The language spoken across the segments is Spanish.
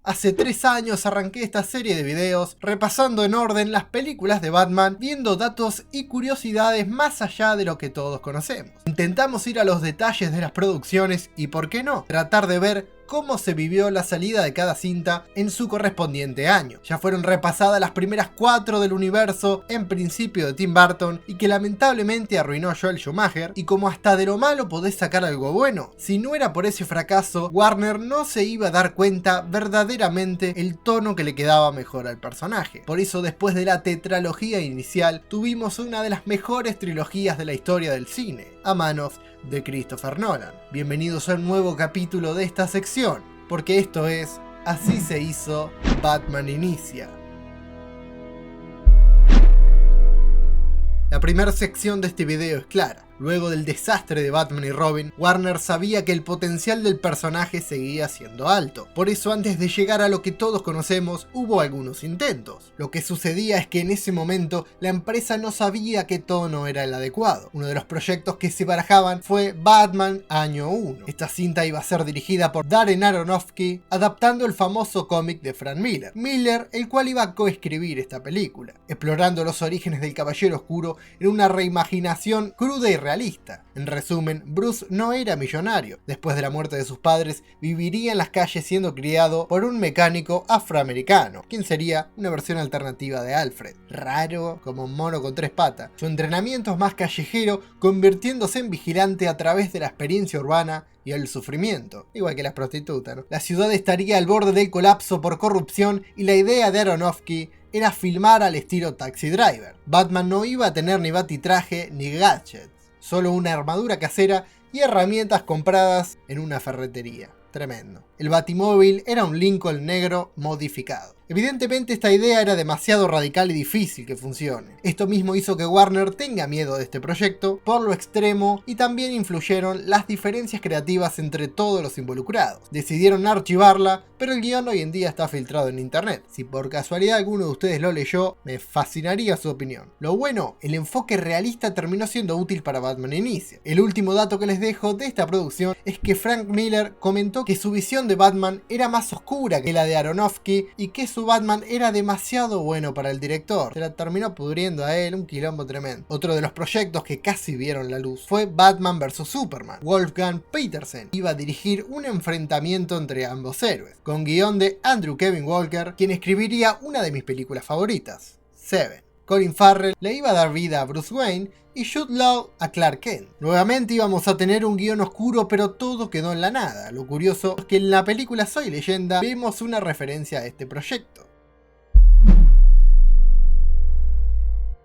Hace 3 años arranqué esta serie de videos repasando en orden las películas de Batman, viendo datos y curiosidades más allá de lo que todos conocemos. Intentamos ir a los detalles de las producciones y, por qué no, tratar de ver cómo se vivió la salida de cada cinta en su correspondiente año. Ya fueron repasadas las primeras 4 del universo, en principio de Tim Burton, y que lamentablemente arruinó Joel Schumacher, y como hasta de lo malo podés sacar algo bueno. Si no era por ese fracaso, Warner no se iba a dar cuenta verdaderamente el tono que le quedaba mejor al personaje. Por eso, después de la tetralogía inicial, tuvimos una de las mejores trilogías de la historia del cine, a manos de Christopher Nolan. Bienvenidos a un nuevo capítulo de esta sección, porque esto es Así se hizo Batman Inicia. La primera sección de este video es clara. Luego del desastre de Batman y Robin, Warner sabía que el potencial del personaje seguía siendo alto. Por eso, antes de llegar a lo que todos conocemos, hubo algunos intentos. Lo que sucedía es que en ese momento la empresa no sabía qué tono era el adecuado. Uno de los proyectos que se barajaban fue Batman Año 1. Esta cinta iba a ser dirigida por Darren Aronofsky, adaptando el famoso cómic de Frank Miller. Miller, el cual iba a coescribir esta película, explorando los orígenes del Caballero Oscuro en una reimaginación cruda y realista. En resumen, Bruce no era millonario. Después de la muerte de sus padres, viviría en las calles siendo criado por un mecánico afroamericano, quien sería una versión alternativa de Alfred. Raro como un mono con 3 patas. Su entrenamiento es más callejero, convirtiéndose en vigilante a través de la experiencia urbana y el sufrimiento, igual que las prostitutas, ¿no? La ciudad estaría al borde del colapso por corrupción y la idea de Aronofsky era filmar al estilo Taxi Driver. Batman no iba a tener ni batitraje ni gadgets, solo una armadura casera y herramientas compradas en una ferretería. Tremendo. El Batimóvil era un Lincoln negro modificado. Evidentemente esta idea era demasiado radical y difícil que funcione. Esto mismo hizo que Warner tenga miedo de este proyecto por lo extremo, y también influyeron las diferencias creativas entre todos los involucrados. Decidieron archivarla, pero el guión hoy en día está filtrado en internet. Si por casualidad alguno de ustedes lo leyó, me fascinaría su opinión. Lo bueno, el enfoque realista terminó siendo útil para Batman Inicia. El último dato que les dejo de esta producción es que Frank Miller comentó que su visión de Batman era más oscura que la de Aronofsky y que su Batman era demasiado bueno para el director. Se la terminó pudriendo a él, un quilombo tremendo. Otro de los proyectos que casi vieron la luz fue Batman vs Superman. Wolfgang Petersen iba a dirigir un enfrentamiento entre ambos héroes, con guión de Andrew Kevin Walker, quien escribiría una de mis películas favoritas, Seven. Colin Farrell le iba a dar vida a Bruce Wayne y Jude Law a Clark Kent. Nuevamente íbamos a tener un guión oscuro, pero todo quedó en la nada. Lo curioso es que en la película Soy Leyenda vemos una referencia a este proyecto.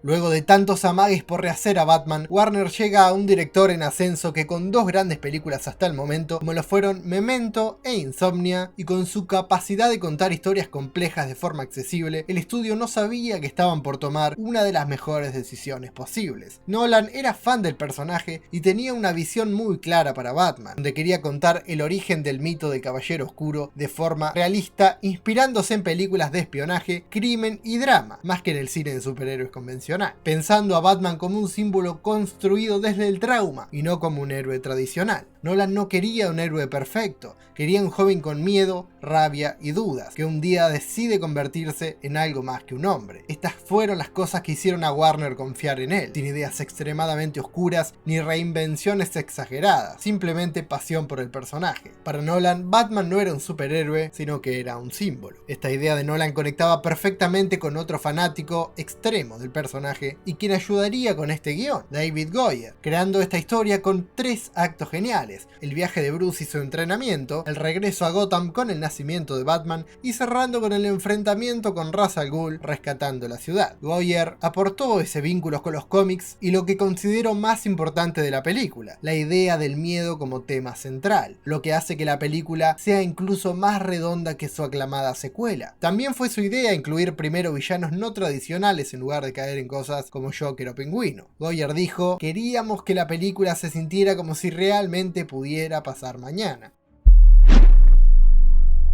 Luego de tantos amagues por rehacer a Batman, Warner llega a un director en ascenso que, con 2 grandes películas hasta el momento, como lo fueron Memento e Insomnia, y con su capacidad de contar historias complejas de forma accesible, el estudio no sabía que estaban por tomar una de las mejores decisiones posibles. Nolan era fan del personaje y tenía una visión muy clara para Batman, donde quería contar el origen del mito del Caballero Oscuro de forma realista, inspirándose en películas de espionaje, crimen y drama, más que en el cine de superhéroes convencional, pensando a Batman como un símbolo construido desde el trauma y no como un héroe tradicional. Nolan no quería un héroe perfecto, quería un joven con miedo, rabia y dudas, que un día decide convertirse en algo más que un hombre. Estas fueron las cosas que hicieron a Warner confiar en él, sin ideas extremadamente oscuras ni reinvenciones exageradas, simplemente pasión por el personaje. Para Nolan, Batman no era un superhéroe, sino que era un símbolo. Esta idea de Nolan conectaba perfectamente con otro fanático extremo del personaje y quien ayudaría con este guión, David Goyer, creando esta historia con 3 actos geniales: el viaje de Bruce y su entrenamiento, el regreso a Gotham con el nacimiento de Batman y cerrando con el enfrentamiento con Ra's al Ghul rescatando la ciudad. Goyer aportó ese vínculo con los cómics y lo que considero más importante de la película, la idea del miedo como tema central, lo que hace que la película sea incluso más redonda que su aclamada secuela. También fue su idea incluir primero villanos no tradicionales en lugar de caer en cosas como Joker o Pingüino. Goyer dijo: queríamos que la película se sintiera como si realmente pudiera pasar mañana.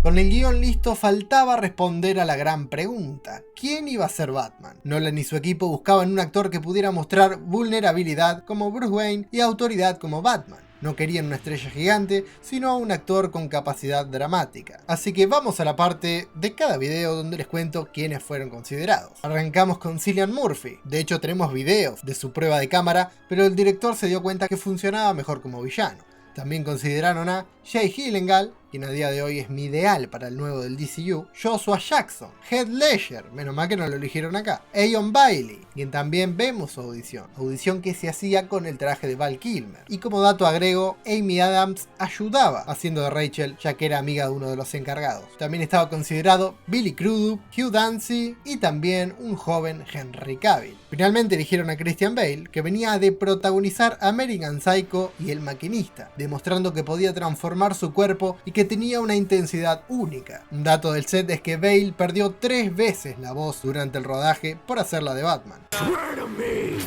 Con el guión listo, faltaba responder a la gran pregunta: ¿quién iba a ser Batman? Nolan y su equipo buscaban un actor que pudiera mostrar vulnerabilidad como Bruce Wayne y autoridad como Batman. no querían una estrella gigante, sino a un actor con capacidad dramática. Así que vamos a la parte de cada video donde les cuento quiénes fueron considerados. Arrancamos con Cillian Murphy. De hecho tenemos videos de su prueba de cámara, pero el director se dio cuenta que funcionaba mejor como villano. También consideraron a Jake Gyllenhaal, quien a día de hoy es mi ideal para el nuevo del DCU, Joshua Jackson, Heath Ledger, menos mal que no lo eligieron acá, Eion Bailey, quien también vemos su audición que se hacía con el traje de Val Kilmer. Y como dato agrego, Amy Adams ayudaba haciendo de Rachel, ya que era amiga de uno de los encargados. También estaba considerado Billy Crudup, Hugh Dancy y también un joven Henry Cavill. Finalmente eligieron a Christian Bale, que venía de protagonizar American Psycho y El Maquinista, demostrando que podía transformar su cuerpo y que tenía una intensidad única. Un dato del set es que Bale perdió 3 veces la voz durante el rodaje por hacerla de Batman.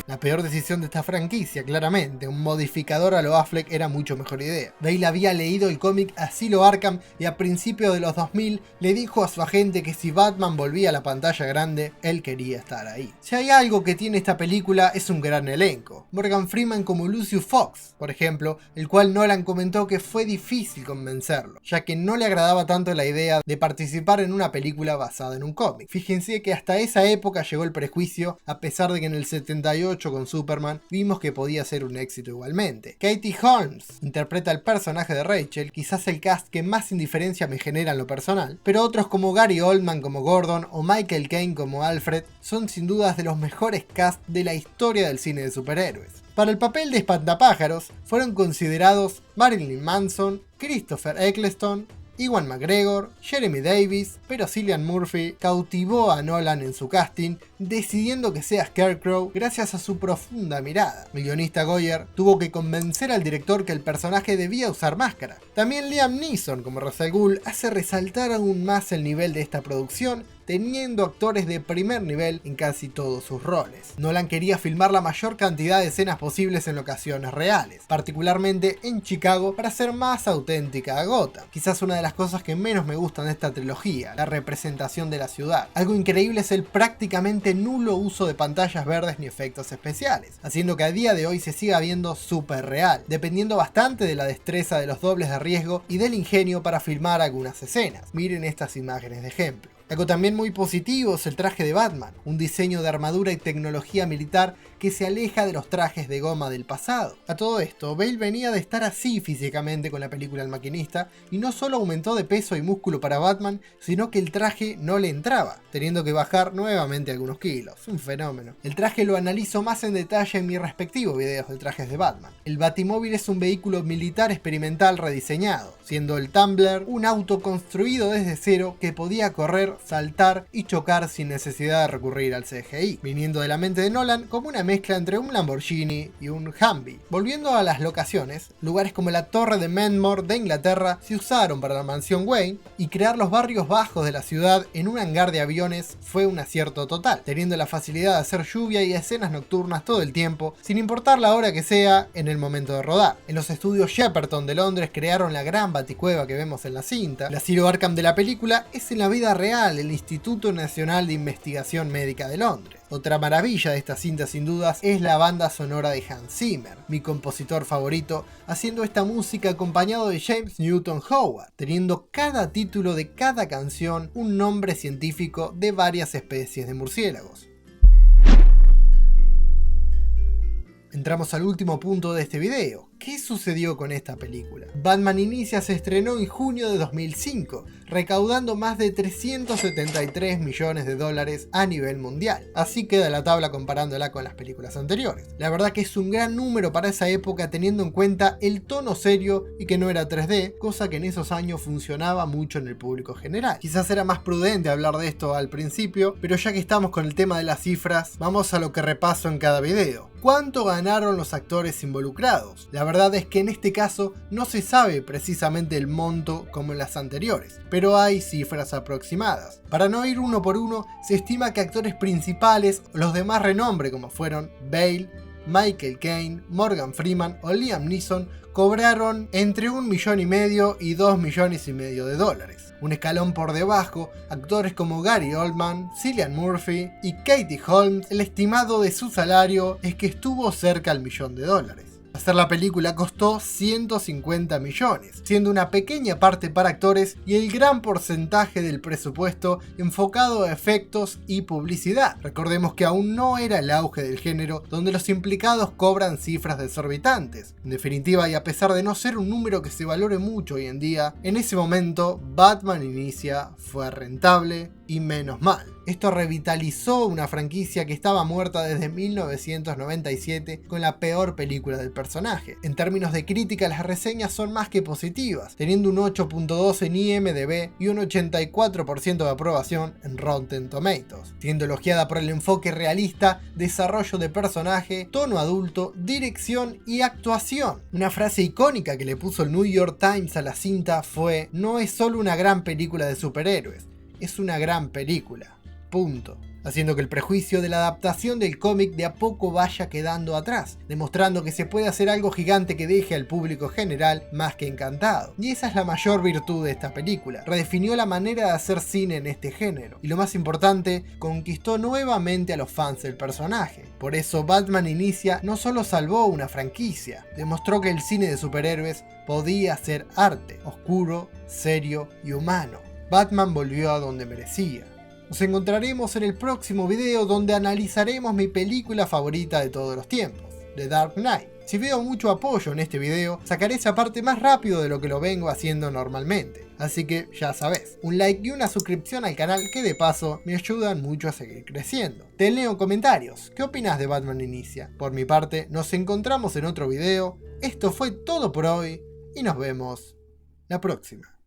La peor decisión de esta franquicia, claramente, un modificador a lo Affleck era mucho mejor idea. Bale había leído el cómic Asilo Arkham y a principios de los 2000 le dijo a su agente que si Batman volvía a la pantalla grande, él quería estar ahí. Si hay algo que tiene esta película es un gran elenco. Morgan Freeman como Lucius Fox, por ejemplo, el cual Nolan comentó que fue difícil convencerlo, ya que no le agradaba tanto la idea de participar en una película basada en un cómic. Fíjense que hasta esa época llegó el prejuicio, a pesar de que en el 78 con Superman vimos que podía ser un éxito igualmente. Katie Holmes interpreta el personaje de Rachel, quizás el cast que más indiferencia me genera en lo personal, pero otros como Gary Oldman como Gordon o Michael Caine como Alfred son sin dudas de los mejores cast de la historia del cine de superhéroes. Para el papel de espantapájaros fueron considerados Marilyn Manson, Christopher Eccleston, Ewan McGregor, Jeremy Davis, pero Cillian Murphy cautivó a Nolan en su casting, decidiendo que sea Scarecrow gracias a su profunda mirada. El guionista Goyer tuvo que convencer al director que el personaje debía usar máscara. También Liam Neeson como Ra's al Ghul hace resaltar aún más el nivel de esta producción, teniendo actores de primer nivel en casi todos sus roles. Nolan quería filmar la mayor cantidad de escenas posibles en locaciones reales, particularmente en Chicago, para hacer más auténtica a Gotham. Quizás una de las cosas que menos me gustan de esta trilogía, la representación de la ciudad. Algo increíble es el prácticamente nulo uso de pantallas verdes ni efectos especiales, haciendo que a día de hoy se siga viendo súper real, dependiendo bastante de la destreza de los dobles de riesgo y del ingenio para filmar algunas escenas. Miren estas imágenes de ejemplo. Algo también muy positivo es el traje de Batman, un diseño de armadura y tecnología militar que se aleja de los trajes de goma del pasado. A todo esto, Bale venía de estar así físicamente con la película El Maquinista y no solo aumentó de peso y músculo para Batman, sino que el traje no le entraba, teniendo que bajar nuevamente algunos kilos. Un fenómeno. El traje lo analizo más en detalle en mis respectivos videos de trajes de Batman. El Batimóvil es un vehículo militar experimental rediseñado, siendo el Tumbler un auto construido desde cero que podía correr, saltar y chocar sin necesidad de recurrir al CGI, viniendo de la mente de Nolan como una mezcla entre un Lamborghini y un Humvee. Volviendo a las locaciones, lugares como la Torre de Menmore de Inglaterra se usaron para la mansión Wayne, y crear los barrios bajos de la ciudad en un hangar de aviones fue un acierto total, teniendo la facilidad de hacer lluvia y escenas nocturnas todo el tiempo, sin importar la hora que sea en el momento de rodar. En los estudios Shepperton de Londres crearon la gran baticueva que vemos en la cinta. El asilo Arkham de la película es en la vida real el Instituto Nacional de Investigación Médica de Londres. Otra maravilla de esta cinta sin dudas es la banda sonora de Hans Zimmer, mi compositor favorito, haciendo esta música acompañado de James Newton Howard, teniendo cada título de cada canción un nombre científico de varias especies de murciélagos. Entramos al último punto de este video. ¿Qué sucedió con esta película? Batman Inicia se estrenó en junio de 2005, recaudando más de 373 millones de dólares a nivel mundial. Así queda la tabla comparándola con las películas anteriores. La verdad que es un gran número para esa época, teniendo en cuenta el tono serio y que no era 3D, cosa que en esos años funcionaba mucho en el público general. Quizás era más prudente hablar de esto al principio, pero ya que estamos con el tema de las cifras, vamos a lo que repaso en cada video. ¿Cuánto ganaron los actores involucrados? La verdad es que en este caso no se sabe precisamente el monto como en las anteriores, pero hay cifras aproximadas. Para no ir uno por uno, se estima que actores principales o los de más renombre como fueron Bale, Michael Caine, Morgan Freeman o Liam Neeson cobraron entre $1,5 millones y $2,5 millones de dólares. Un escalón por debajo, actores como Gary Oldman, Cillian Murphy y Katie Holmes, el estimado de su salario es que estuvo cerca al $1 millón. Hacer la película costó 150 millones, siendo una pequeña parte para actores y el gran porcentaje del presupuesto enfocado a efectos y publicidad. Recordemos que aún no era el auge del género, donde los implicados cobran cifras desorbitantes. En definitiva, y a pesar de no ser un número que se valore mucho hoy en día, en ese momento Batman Inicia fue rentable y menos mal. Esto revitalizó una franquicia que estaba muerta desde 1997 con la peor película del personaje. En términos de crítica, las reseñas son más que positivas, teniendo un 8.2 en IMDb y un 84% de aprobación en Rotten Tomatoes, siendo elogiada por el enfoque realista, desarrollo de personaje, tono adulto, dirección y actuación. Una frase icónica que le puso el New York Times a la cinta fue: "No es solo una gran película de superhéroes, es una gran película. Punto". Haciendo que el prejuicio de la adaptación del cómic de a poco vaya quedando atrás, demostrando que se puede hacer algo gigante que deje al público general más que encantado. Y esa es la mayor virtud de esta película: redefinió la manera de hacer cine en este género, y lo más importante, conquistó nuevamente a los fans del personaje. Por eso Batman Inicia no solo salvó una franquicia, demostró que el cine de superhéroes podía ser arte, oscuro, serio y humano. Batman volvió a donde merecía. Nos encontraremos en el próximo video, donde analizaremos mi película favorita de todos los tiempos, The Dark Knight. Si veo mucho apoyo en este video, sacaré esa parte más rápido de lo que lo vengo haciendo normalmente. Así que ya sabes, un like y una suscripción al canal, que de paso me ayudan mucho a seguir creciendo. Te leo en comentarios, ¿qué opinas de Batman Inicia? Por mi parte, nos encontramos en otro video. Esto fue todo por hoy y nos vemos la próxima.